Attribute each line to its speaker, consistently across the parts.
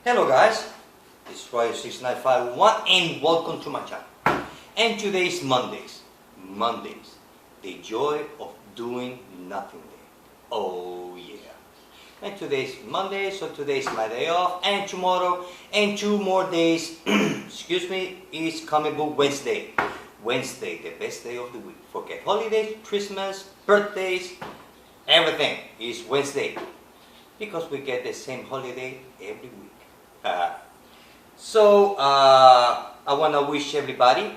Speaker 1: Hello guys, this is Roy6951 and welcome to my channel. And today's Mondays, the joy of doing nothing day. Oh yeah. And today's Monday, so today's my day off, and tomorrow and 2 more days, excuse me, is comic book Wednesday. Wednesday, the best day of the week. Forget holidays, Christmas, birthdays, everything is Wednesday. Because we get the same holiday every week. I want to wish everybody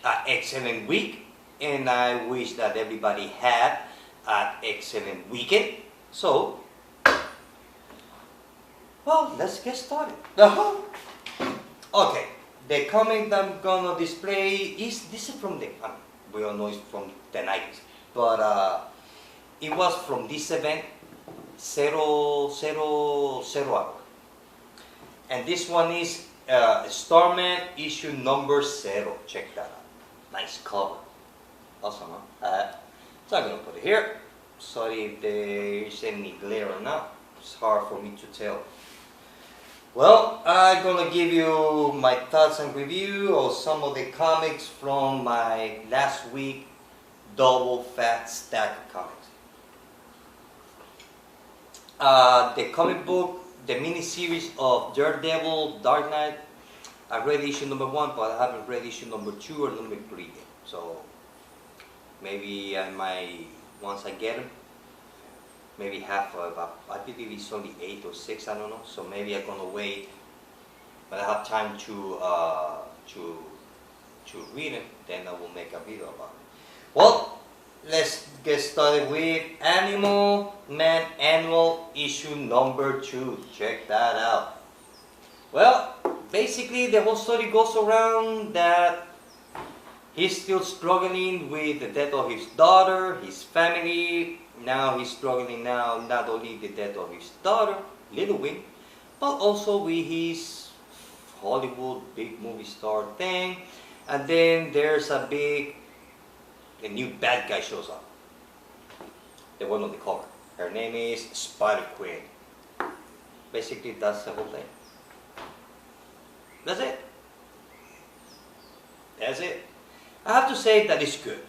Speaker 1: an excellent week, and I wish that everybody had an excellent weekend. So, well, let's get started. Okay, the comic that I'm gonna display this is from the, we all know it's from the 90s, but it was from this event, 000 hour. And this one is Starman issue number 0. Check that out. Nice cover. Awesome, huh? So I'm going to put it here. Sorry if there's any glare or not. It's hard for me to tell. Well, I'm going to give you my thoughts and review of some of the comics from my last week double fat stack of comics. The comic book, the mini-series of Daredevil, Dark Knight. I read issue number 1, but I haven't read issue number 2 or number 3 yet. So maybe I might, once I get them, maybe half of about, I believe it's only 8 or 6, I don't know. So maybe I'm gonna wait, but I have time to read it. Then I will make a video about it. Well, let's get started with Animal Man Annual issue number 2. Check that out. Well, basically the whole story goes around that he's still struggling with the death of his daughter, his family. Now he's struggling now not only the death of his daughter, Little Wing, but also with his Hollywood big movie star thing. And then there's a new bad guy shows up. The one on the cover. Her name is Spider-Queen. Basically, that's the whole thing. That's it. That's it. I have to say that it's good.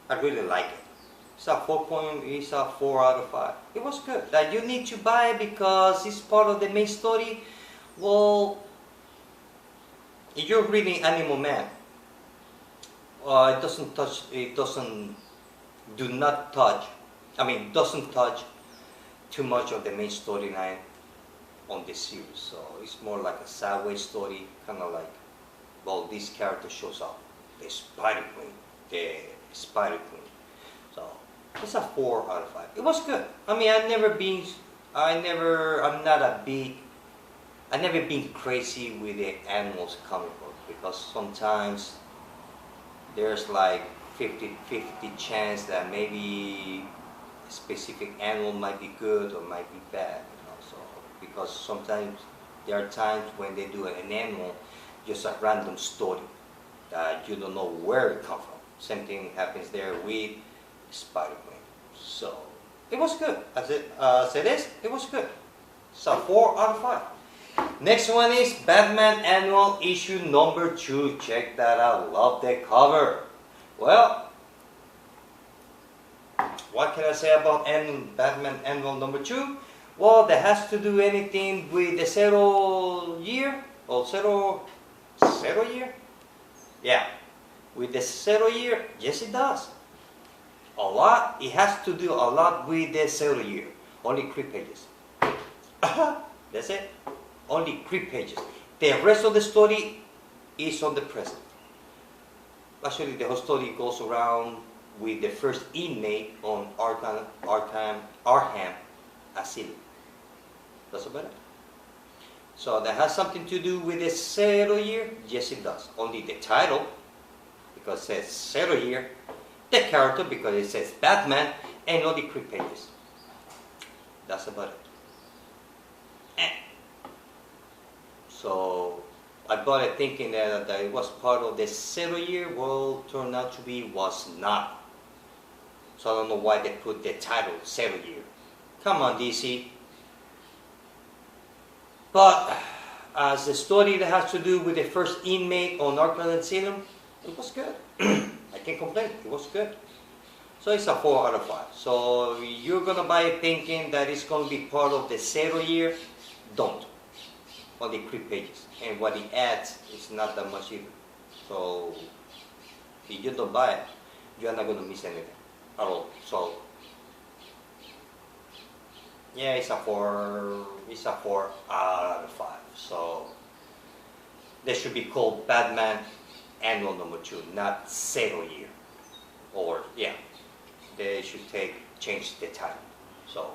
Speaker 1: I really like it. It's a 4 out of 5. It was good. That you need to buy it because it's part of the main story. Well, if you're reading Animal Man, doesn't touch too much of the main storyline on this series. So it's more like a sideways story, kind of like, well, this character shows up, the Spider-Queen. So it's a 4 out of 5. It was good. I mean, I've never been crazy with the animals comic book because sometimes there's like 50-50 chance that maybe a specific animal might be good or might be bad, you know. So because sometimes there are times when they do an animal, just a random story that you don't know where it comes from. Same thing happens there with Spider-Man. So it was good. As it is, it was good. So 4 out of 5. Next one is Batman Annual issue number 2. Check that out. Love the cover. Well, what can I say about Batman Annual number 2? Well, that has to do anything with the 0 year or 0 year? Yeah, with the 0 year, yes it does. A lot. It has to do a lot with the 0 year. Only 3 pages. That's it. Only 3 pages. The rest of the story is on the present. Actually, the whole story goes around with the first inmate on Arkham Asylum. That's about it. So that has something to do with the 0 year? Yes, it does. Only the title, because it says 0 year. The character, because it says Batman, and only 3 pages. That's about it. So I bought it thinking that it was part of the 0 year. Well, turned out to be was not. So I don't know why they put the title 0 year. Come on, DC. But as the story that has to do with the first inmate on Arkham Asylum, it was good. I can't complain. It was good. So it's a 4 out of 5. So you're gonna buy it thinking that it's gonna be part of the 0 year. Don't. Only 3 pages, and what it adds is not that much either. So if you don't buy it, you're not gonna miss anything at all. So yeah, it's a 4. It's a 4 out of 5. So they should be called Batman Annual Number 2, not 0 year. Or yeah, they should change the title. So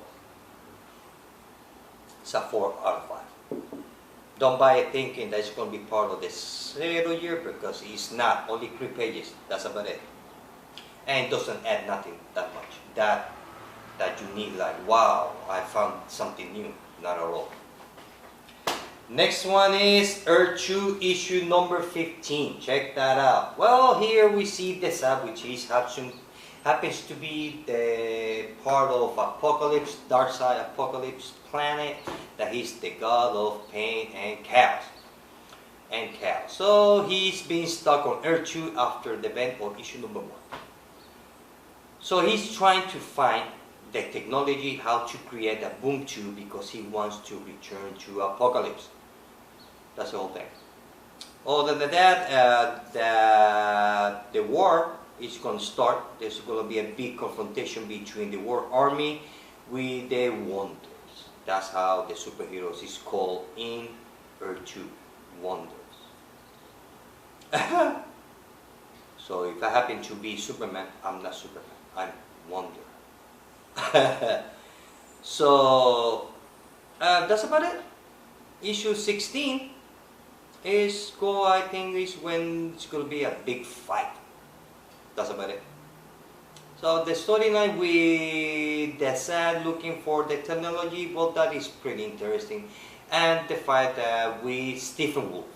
Speaker 1: it's a 4 out of 5. Don't buy it thinking that it's going to be part of the 0 year, because it's not. Only 3 pages. That's about it. And it doesn't add nothing that much. That you need like, wow, I found something new. Not at all. Next one is Earth 2 issue number 15. Check that out. Well, here we see the sub, which is happens to be the part of Apocalypse, Darkseid Apocalypse planet, that he's the god of pain and chaos. So he's been stuck on Earth 2 after the event of issue number 1. So he's trying to find the technology how to create a boom tube, because he wants to return to Apocalypse. That's the whole thing. Other than that, the war is going to start. There's going to be a big confrontation between the War Army with the Wonders. That's how the superheroes is called in Earth 2, Wonders. So if I happen to be Superman, I'm not Superman. I'm Wonder. So that's about it. Issue 16 I think is when it's going to be a big fight. That's about it. So the storyline with the Sad looking for the technology, well, that is pretty interesting. And the fight with Stephen Wolf,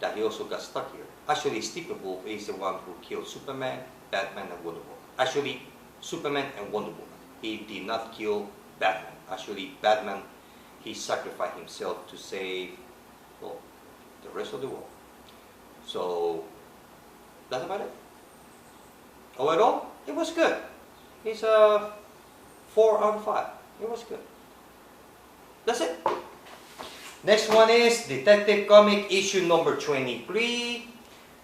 Speaker 1: that he also got stuck here. Actually, Stephen Wolf is the one who killed Superman, Batman, and Wonder Woman. Actually, Superman and Wonder Woman. He did not kill Batman. Actually, Batman, he sacrificed himself to save, well, the rest of the world. So that's about it. Overall, it was good. It's a 4 out of 5. It was good. That's it. Next one is Detective Comic issue number 23.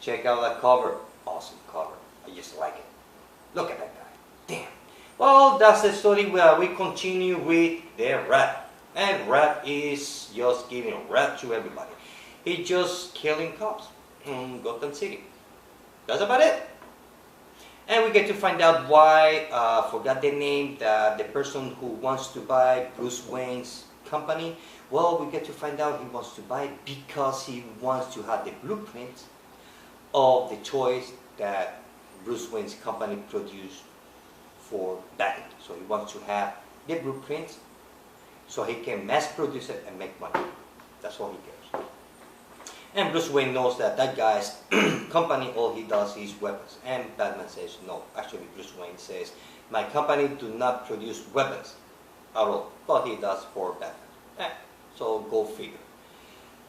Speaker 1: Check out that cover. Awesome cover. I just like it. Look at that guy. Damn. Well, that's the story where we continue with the Rat. And Rat is just giving rat to everybody. He's just killing cops in Gotham City. That's about it. And we get to find out why, forgot the name, the person who wants to buy Bruce Wayne's company. Well, we get to find out he wants to buy it because he wants to have the blueprint of the toys that Bruce Wayne's company produced for Batman. So he wants to have the blueprints so he can mass produce it and make money. That's all he cares. And Bruce Wayne knows that that guy's company, all he does is weapons. And Batman says, no. Actually, Bruce Wayne says, my company do not produce weapons at all. But he does for Batman. So go figure.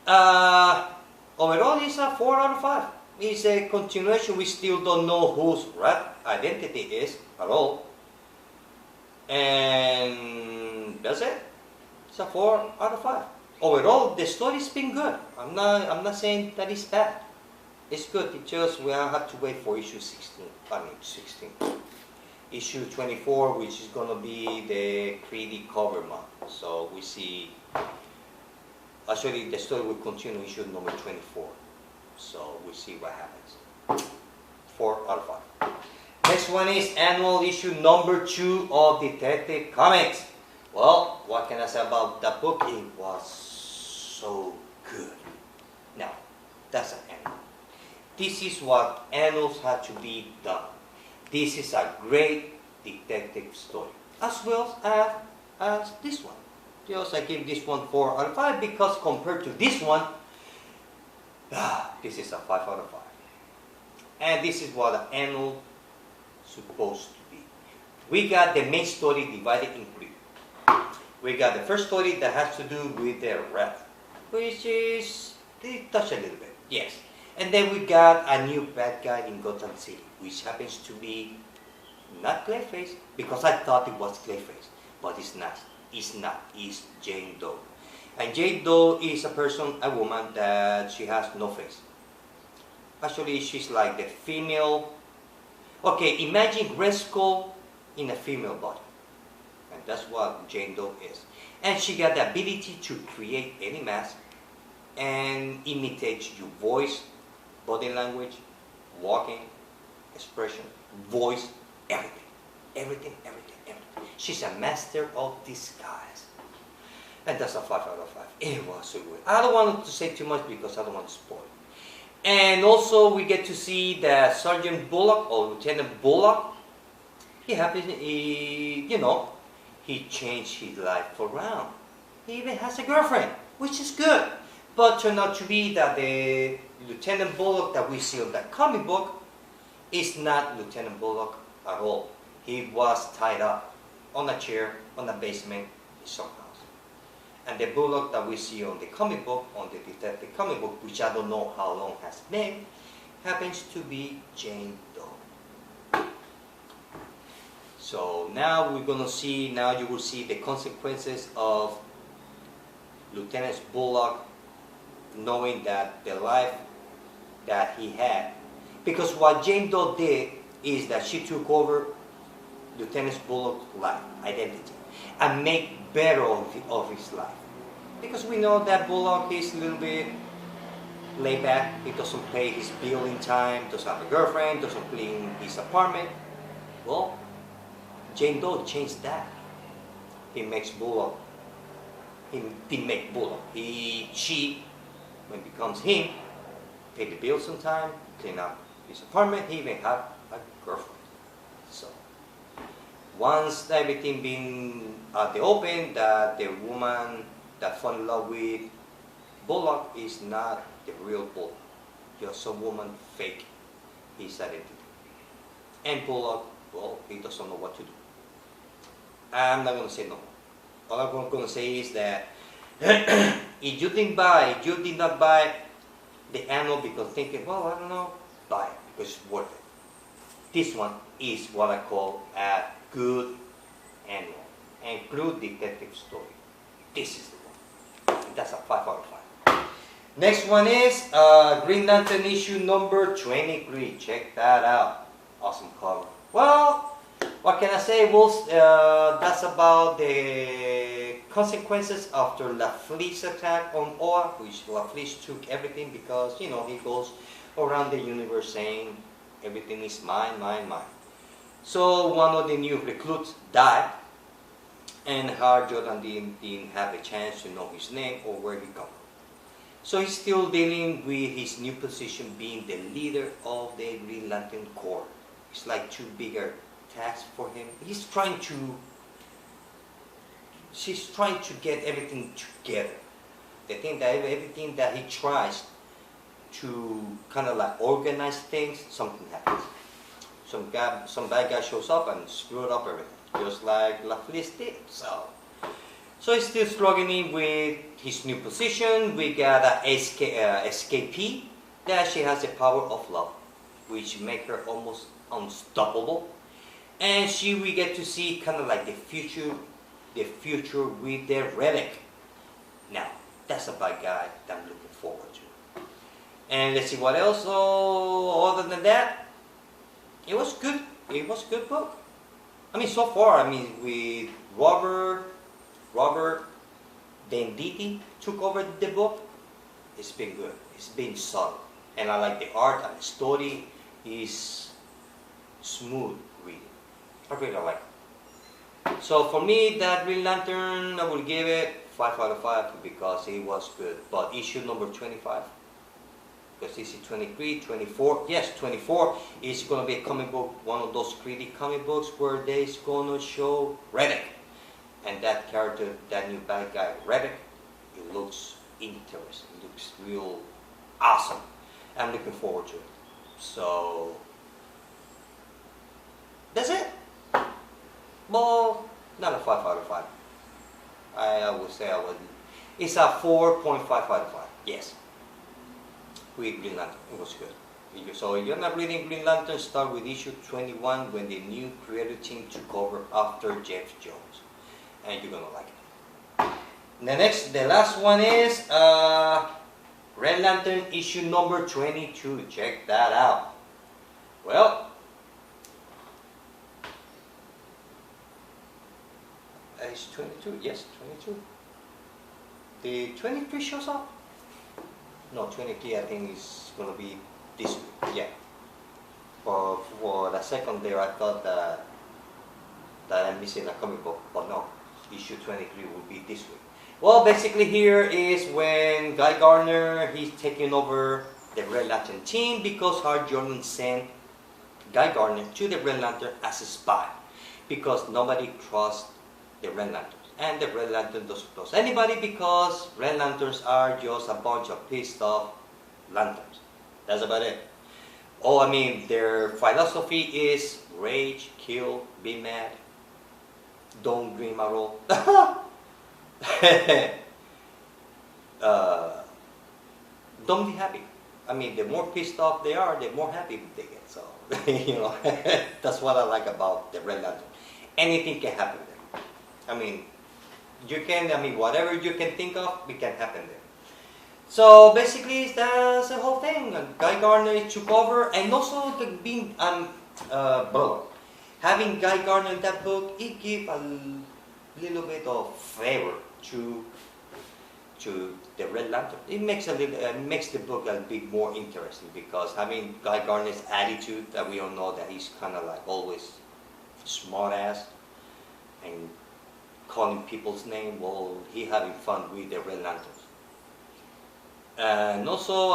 Speaker 1: Overall, it's a 4 out of 5. It's a continuation. We still don't know whose Rat identity is at all. And that's it. It's a 4 out of 5. Overall, the story's been good. I'm not saying that it's bad. It's good. It's just we have to wait for issue 16. Issue 24, which is gonna be the 3D cover month. So we see. Actually, the story will continue issue number 24. So we see what happens. 4 out of 5. Next one is annual issue number 2 of Detective Comics. Well, what can I say about that book? It was so good. Now, that's an annual. This is what annuals have to be done. This is a great detective story, as well as this one. Just I give this one 4 out of 5 because compared to this one, this is a 5 out of 5. And this is what an annual supposed to be. We got the main story divided in 3. We got the first story that has to do with the rat, which is, they touch a little bit, yes. And then we got a new bad guy in Gotham City, which happens to be not Clayface, because I thought it was Clayface, but it's not. It's not. It's Jane Doe. And Jane Doe is a person, a woman that she has no face. Actually, she's like the female. Okay, imagine Red Skull in a female body. And that's what Jane Doe is. And she got the ability to create any mask and imitate your voice, body language, walking, expression, voice, everything. Everything, everything, everything. She's a master of disguise. And that's a 5 out of 5. It was so good. I don't want to say too much because I don't want to spoil. And also we get to see that Sergeant Bullock or Lieutenant Bullock, he changed his life around. He even has a girlfriend, which is good. But turned out to be that the Lieutenant Bullock that we see on that comic book is not Lieutenant Bullock at all. He was tied up on a chair on the basement in some house. And the Bullock that we see on the comic book, on the detective comic book, which I don't know how long has been, happens to be Jane Doe. So now we're gonna see, now you will see the consequences of Lieutenant Bullock knowing that the life that he had, because what Jane Doe did is that she took over Lieutenant Bullock's life, identity, and make better of his life. Because we know that Bullock is a little bit laid back, he doesn't pay his bill in time, doesn't have a girlfriend, doesn't clean his apartment. Well, Jane Doe changed that. He makes Bullock, she, when it becomes him, pay the bills on time, clean up his apartment, he even have a girlfriend. So, once everything been at the open, that the woman that fell in love with Bullock is not the real Bullock, just some woman fake his identity. And Bullock, well, he doesn't know what to do. I'm not going to say no. All I'm going to say is that if you did not buy the annual because thinking, well, I don't know, buy it because it's worth it. This one is what I call a good annual. Include detective story. This is the one. And that's a 5 out of 5. Next one is Green Lantern issue number 23. Check that out. Awesome cover. Well, what can I say? Well, that's about the consequences after LaFleet's attack on Oa, which LaFleet took everything because, he goes around the universe saying everything is mine, mine, mine. So one of the new recruits died, and Hal Jordan didn't have a chance to know his name or where he come from. So he's still dealing with his new position being the leader of the Green Lantern Corps. It's like too bigger task for him. She's trying to get everything together. The thing that everything that he tries to kind of like organize things, something happens. Some bad guy shows up and screwed up everything, just like LaFleet did. So he's still struggling with his new position. We got an escapee that she has the power of love, which make her almost unstoppable. And we get to see kind of like the future with the relic. Now, that's a bad guy that I'm looking forward to. And let's see what else. So, other than that, it was good. It was a good book. I mean, so far, with Robert Venditti took over the book, it's been good. It's been solid. And I like the art and the story is smooth reading. I really like it. So for me, that Green Lantern, I will give it 5 out of 5 because it was good. But issue number 25, because this is 23, 24, yes, 24 is going to be a comic book, one of those gritty comic books where they're going to show Reddick. And that character, that new bad guy, Reddick, it looks interesting. It looks real awesome. I'm looking forward to it. So, that's it. Well, not a 5 out of 5. I would say it's a 4.5 out of 5. Yes. With Green Lantern, it was good. So if you're not reading Green Lantern, start with issue 21 when the new creative team took over after Jeff Jones, and you're gonna like it. The last one is Red Lantern issue number 22. Check that out. Well, it's 22. Yes, 22. The 23 shows up. No, 23 I think is going to be this week, yeah. For the second there I thought that I'm missing a comic book, but no, issue 23 will be this week. Well, basically here is when Guy Gardner, he's taking over the Red Lantern team because Hal Jordan sent Guy Gardner to the Red Lantern as a spy because nobody trusts the Red Lanterns. And the Red Lantern doesn't trust anybody because Red Lanterns are just a bunch of pissed off lanterns. That's about it. Oh, I mean, their philosophy is rage, kill, be mad, don't dream at all. Don't be happy. I mean, the more pissed off they are, the more happy they get. So, you know, that's what I like about the Red Lantern. Anything can happen there. I mean, whatever you can think of, it can happen there. So basically, that's the whole thing. Guy Gardner took over, and also being having Guy Gardner in that book, it gives a little bit of flavor to the Red Lantern. It makes makes the book a bit more interesting because having Guy Gardner's attitude that we all know that he's kind of like always smart ass and calling people's name while he having fun with the Red Lanterns. And also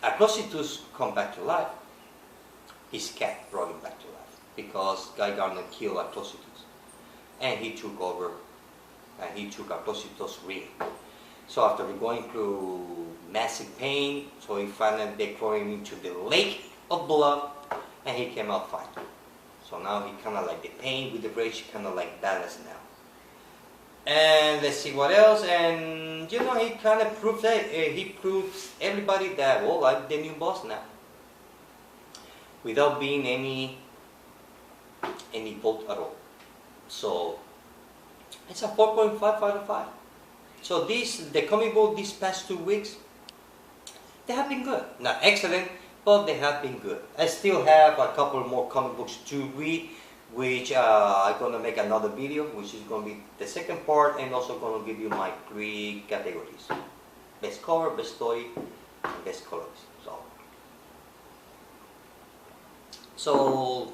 Speaker 1: Atrocitus come back to life. His cat brought him back to life because Guy Gardner killed Atrocitus and he took over and he took Atrocitus' ring. So after going through massive pain, so he finally they throw him into the lake of blood and he came out fine. So now he kind of like the pain with the rage kind of like balanced now. And let's see what else. And you know, he kind of proves that he proves everybody that, well, I'm the new boss now, without being any vote at all. So it's a 4.5 out of 5. So the comic book these past 2 weeks, they have been good. Not excellent, but they have been good. I still have a couple more comic books to read, which I'm going to make another video, which is going to be the second part, and also going to give you my 3 categories. Best cover, best story, and best colors. So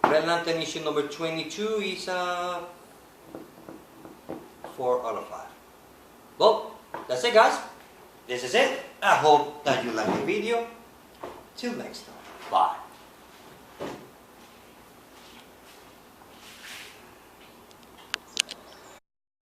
Speaker 1: Red Lantern issue number 22 is 4 out of 5. Well, that's it guys. This is it. I hope that you like the video. Till next time. Bye.